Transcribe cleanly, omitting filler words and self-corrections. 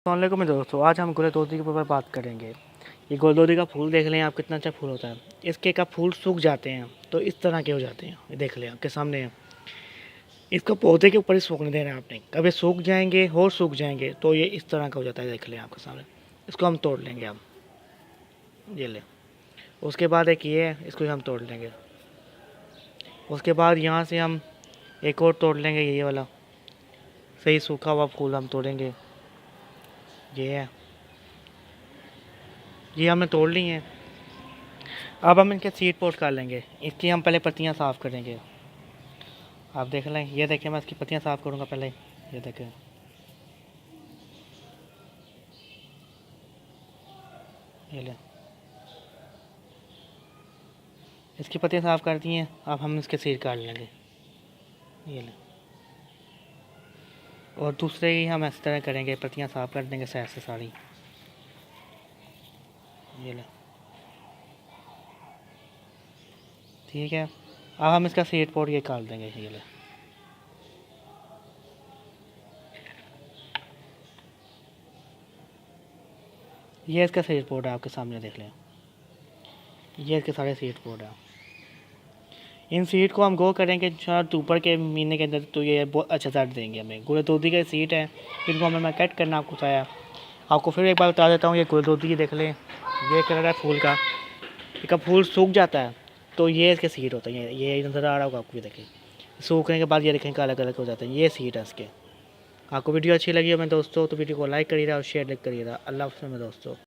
अस्सलामुअलैकुम दोस्तों, आज हम गुलदौदी के ऊपर बात करेंगे। ये गुलदौदी का फूल देख लें आप, कितना अच्छा फूल होता है। इसके का फूल सूख जाते हैं तो इस तरह के हो जाते हैं। ये देख लें आपके सामने है। इसको पौधे के ऊपर ही सूखने देना है आपने। कभी सूख जाएंगे और सूख जाएंगे तो ये इस तरह का हो जाता है। देख लें आपके सामने। इसको हम तोड़ लेंगे हम। ये लें। उसके बाद एक ये है, इसको हम तोड़ लेंगे। उसके बाद यहाँ से हम एक और तोड़ लेंगे, ये वाला सही सूखा हुआ फूल हम तोड़ेंगे। ये है, ये हमने तोड़ ली हैं। अब हम इनके सीड पोट कर लेंगे। इसकी हम पहले पत्तियां साफ़ करेंगे। आप देख लें, ये देखें, मैं इसकी पत्तियां साफ़ करूँगा पहले। ये देखें, ये लें, इसकी पत्तियां साफ़ कर दी हैं। अब हम इसके सीड काट लेंगे। ये लें, और दूसरे ही हम इस तरह करेंगे, पत्तियां साफ़ कर देंगे साइड से सारी। ये लें, ठीक है। अब हम इसका सीड पोट ये काट देंगे। ये लें, ये इसका सीड पोट है, आपके सामने देख लें। ये इसके सारे सीड पोट है। इन सीड को हम ग्रो करेंगे शायद ऊपर के महीने के अंदर, तो ये बहुत अच्छा रिजल्ट देंगे हमें। गुलदौदी के सीड है, इनको हमें मैं कट करना आपको बताया। आपको फिर एक बार बता देता हूँ, ये गुलदौदी देख लें, ये कलर है फूल का। इसका फूल सूख जाता है तो ये इसके सीड होते हैं। ये नज़र आ रहा होगा आपको, भी देखें। सूखने के बाद ये देखें अलग अलग हो जाते हैं। ये सीड है इसके। आपको वीडियो अच्छी लगी हो मेरे दोस्तों तो वीडियो को लाइक करिएगा और शेयर करिएगा। अल्लाह हाफ़िज़ मेरे दोस्तों।